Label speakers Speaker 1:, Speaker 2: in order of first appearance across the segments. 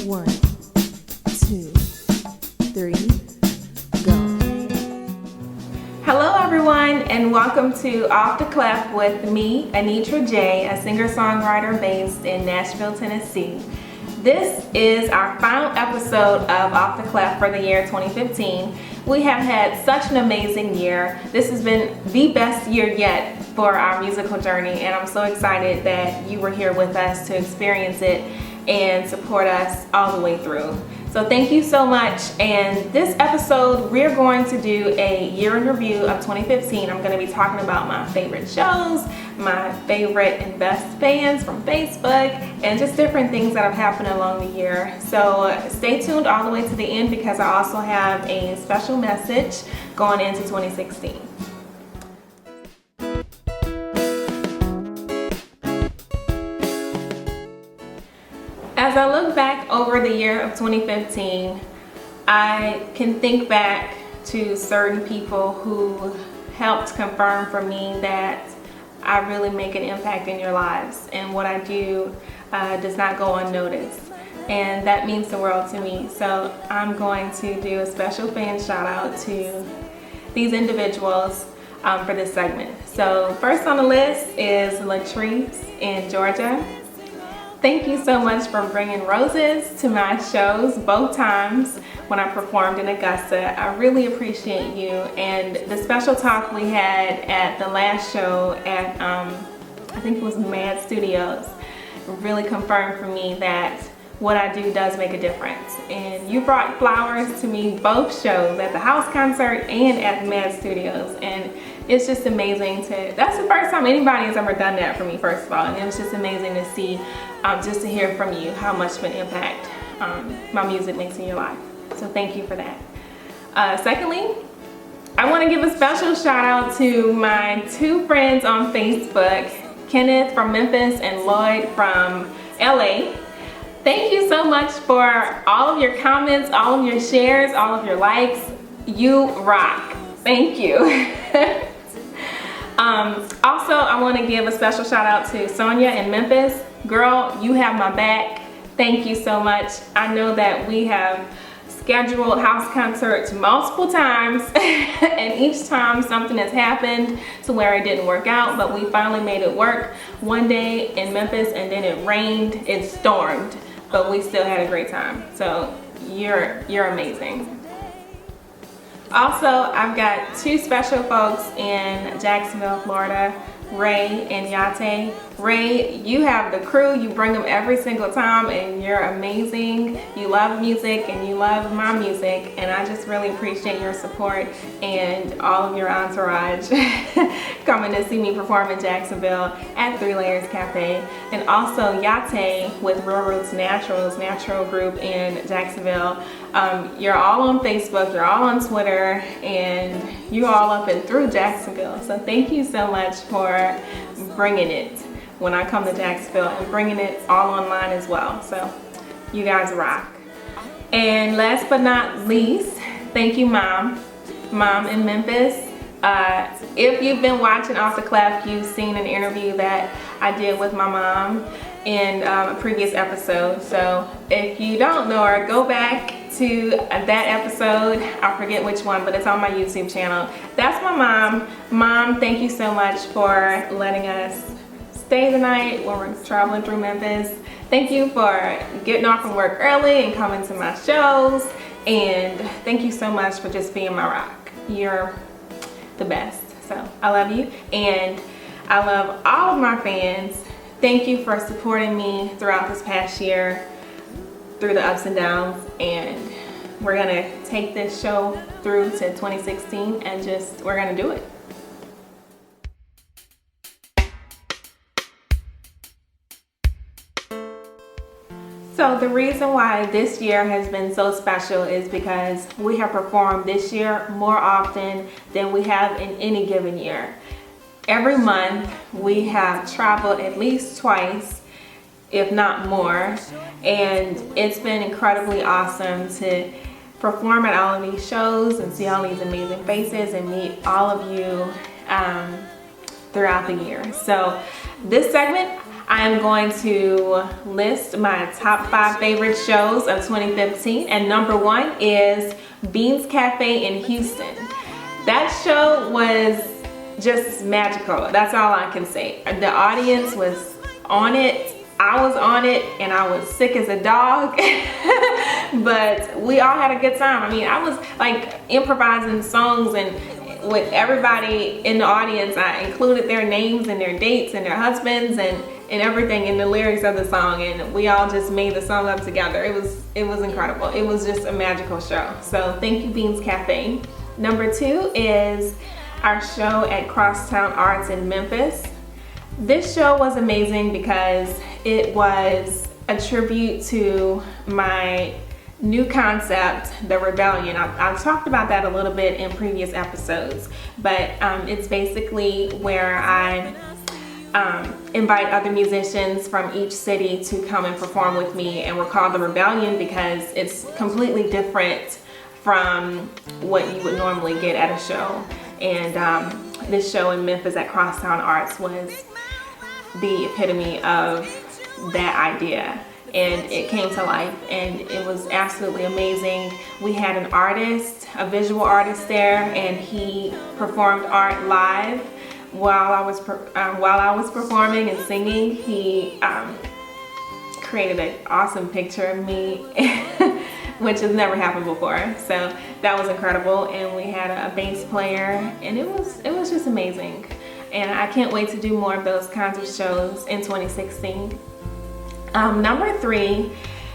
Speaker 1: 1, 2, 3, go.
Speaker 2: Hello everyone, and welcome to Off the Clef with me, Anitra Jay, a singer-songwriter based in Nashville, Tennessee. This is our final episode of Off the Clef for the year 2015. We have had such an amazing year. This has been the best year yet for our musical journey, and I'm so excited that you were here with us to experience it and support us all the way through. So thank you so much. And this episode, we're going to do a year in review of 2015. I'm going to be talking about my favorite shows, my favorite and best fans from Facebook, and just different things that have happened along the year. So stay tuned all the way to the end because I also have a special message going into 2016. As I look back over the year of 2015, I can think back to certain people who helped confirm for me that I really make an impact in your lives, and what I do does not go unnoticed, and that means the world to me. So I'm going to do a special fan shout out to these individuals for this segment. So first on the list is Latrice in Georgia. Thank you so much for bringing roses to my shows both times when I performed in Augusta. I really appreciate you, and the special talk we had at the last show at I think it was Mad Studios really confirmed for me that what I do does make a difference. And you brought flowers to me both shows, at the house concert and at Mad Studios, and it's just amazing that's the first time anybody has ever done that for me, first of all, and it was just amazing to see, just to hear from you how much of an impact my music makes in your life. So thank you for that. Secondly, I want to give a special shout out to my two friends on Facebook, Kenneth from Memphis and Lloyd from LA. Thank you so much for all of your comments, all of your shares, all of your likes. You rock. Thank you. Also, I want to give a special shout out to Sonia in Memphis. Girl, you have my back. Thank you so much. I know that we have scheduled house concerts multiple times and each time something has happened to where it didn't work out, but we finally made it work one day in Memphis, and then it rained, it stormed, but we still had a great time. So you're amazing. Also, I've got two special folks in Jacksonville, Florida, Ray and Yate. Ray, you have the crew, you bring them every single time, and you're amazing. You love music and you love my music, and I just really appreciate your support and all of your entourage coming to see me perform in Jacksonville at 3 Layers Cafe. And also Yate with Real Roots Naturals, natural group in Jacksonville. You're all on Facebook, you're all on Twitter, and you're all up and through Jacksonville. So thank you so much for bringing it when I come to Jacksonville and bringing it all online as well. So you guys rock. And last but not least, thank you, Mom in Memphis. If you've been watching Off the Clef, you've seen an interview that I did with my mom in a previous episode. So if you don't know her, go back to that episode. I forget which one, but it's on my YouTube channel. That's my mom. Mom, thank you so much for letting us stay the night when we're traveling through Memphis. Thank you for getting off from work early and coming to my shows. And thank you so much for just being my rock. You're the best. So I love you, and I love all of my fans. Thank you for supporting me throughout this past year, through the ups and downs, and we're gonna take this show through to 2016 and we're gonna do it. So the reason why this year has been so special is because we have performed this year more often than we have in any given year. Every month we have traveled at least twice, if not more, and it's been incredibly awesome to perform at all of these shows and see all these amazing faces and meet all of you throughout the year. So this segment, I am going to list my top 5 favorite shows of 2015, and number 1 is Beans Cafe in Houston. That show was just magical. That's all I can say. The audience was on it. I was on it, and I was sick as a dog. But we all had a good time. I mean, I was like improvising songs, and with everybody in the audience, I included their names and their dates and their husbands and everything in the lyrics of the song, and we all just made the song up together. It was incredible. It was just a magical show. So thank you, Beans Cafe. Number 2 is our show at Crosstown Arts in Memphis. This show was amazing because it was a tribute to my new concept, The Rebellion. I've talked about that a little bit in previous episodes, but it's basically where I invite other musicians from each city to come and perform with me, and we're called The Rebellion because it's completely different from what you would normally get at a show. And this show in Memphis at Crosstown Arts was the epitome of that idea, and it came to life, and it was absolutely amazing. We had an artist, a visual artist there, and he performed art live while I was performing and singing. He created an awesome picture of me, which has never happened before. So that was incredible, and we had a bass player, and it was just amazing. And I can't wait to do more of those kinds of shows in 2016. Number 3,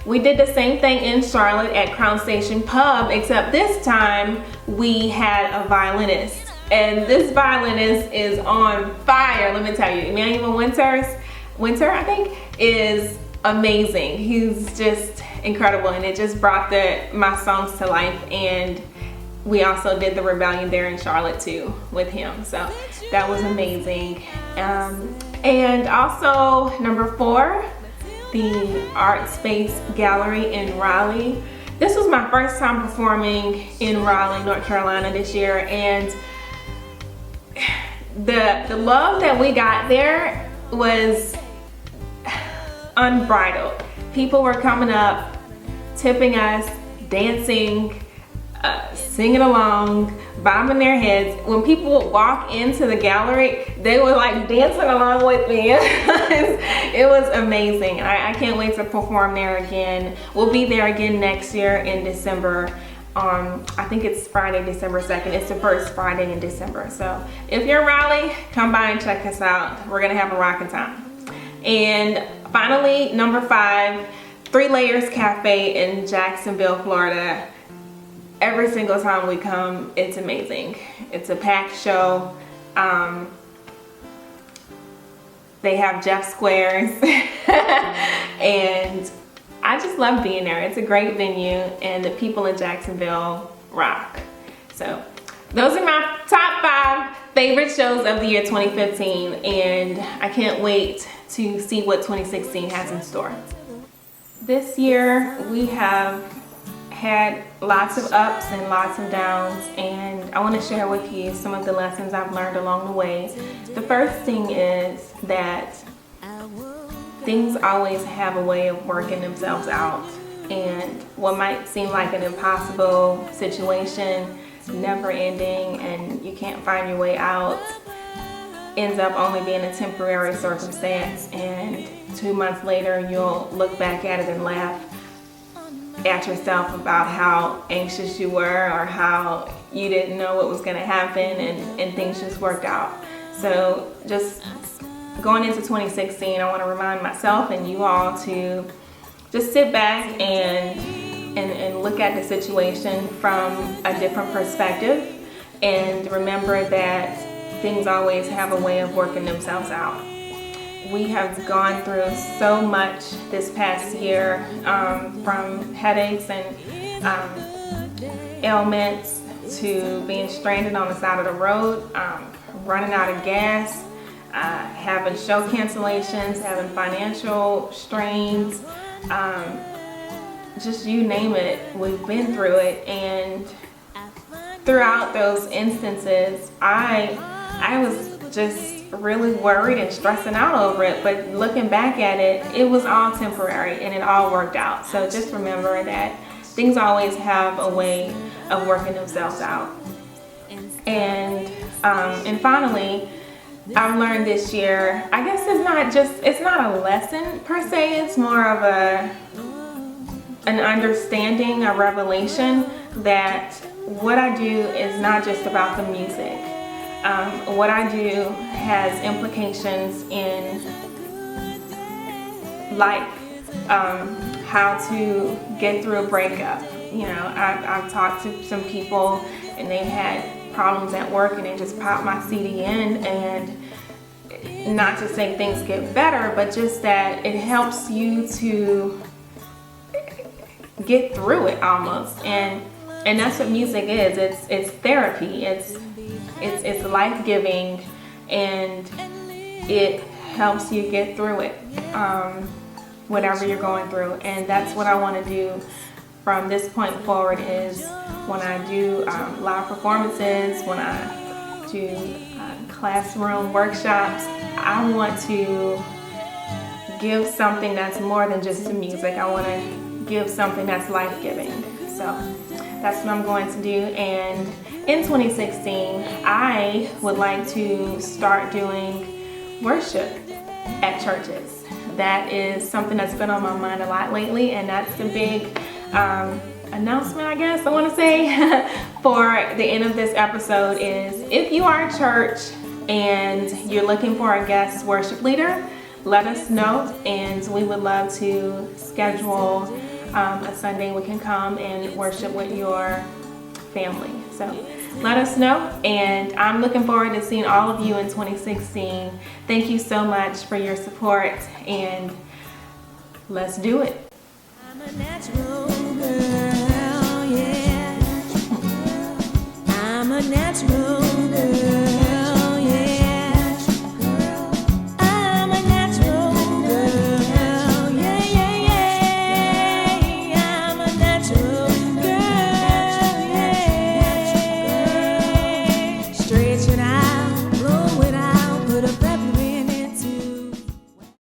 Speaker 2: we did the same thing in Charlotte at Crown Station Pub, except this time we had a violinist. And this violinist is on fire, let me tell you. Emmanuel Winter, I think, is amazing. He's just incredible, and it just brought my songs to life. And we also did The Rebellion there in Charlotte too with him, so that was amazing. And also number 4, the Art Space Gallery in Raleigh. This was my first time performing in Raleigh, North Carolina this year, and the love that we got there was unbridled. People were coming up, tipping us, dancing, singing along, bobbing their heads. When people would walk into the gallery, they were like dancing along with me. It was amazing. I can't wait to perform there again. We'll be there again next year in December. I think it's Friday, December 2nd. It's the first Friday in December. So if you're in Raleigh, come by and check us out. We're gonna have a rocking time. And finally, number 5, 3 Layers Cafe in Jacksonville, Florida. Every single time we come, it's amazing. It's a packed show. They have Jeff Squares. And I just love being there. It's a great venue, and the people in Jacksonville rock. So those are my top 5 favorite shows of the year 2015, and I can't wait to see what 2016 has in store. This year we have had lots of ups and lots of downs, and I want to share with you some of the lessons I've learned along the way. The first thing is that things always have a way of working themselves out, and what might seem like an impossible situation, never ending, and you can't find your way out, ends up only being a temporary circumstance, and 2 months later you'll look back at it and laugh at yourself about how anxious you were, or how you didn't know what was going to happen, and things just worked out. So just going into 2016, I want to remind myself and you all to just sit back and look at the situation from a different perspective, and remember that things always have a way of working themselves out. We have gone through so much this past year, from headaches and ailments to being stranded on the side of the road, running out of gas, having show cancellations, having financial strains, just you name it, we've been through it. And throughout those instances, I was just really worried and stressing out over it. But looking back at it, it was all temporary and it all worked out. So just remember that things always have a way of working themselves out. And finally, I've learned this year, I guess it's not a lesson per se, it's more of an understanding, a revelation that what I do is not just about the music. What I do has implications in life, how to get through a breakup. You know, I've talked to some people and they've had problems at work and they just pop my CD in, and not to say things get better, but just that it helps you to get through it almost. And that's what music is. It's therapy. It's life-giving, and it helps you get through it, whatever you're going through. And that's what I want to do from this point forward, is when I do live performances, when I do classroom workshops, I want to give something that's more than just the music. I want to give something that's life-giving. So that's what I'm going to do. And in 2016, I would like to start doing worship at churches. That is something that's been on my mind a lot lately, and that's the big announcement, I guess I want to say, for the end of this episode is, if you are a church and you're looking for a guest worship leader, let us know, and we would love to schedule a Sunday we can come and worship with your family. So let us know, and I'm looking forward to seeing all of you in 2016. Thank you so much for your support, and let's do it. I'm a natural.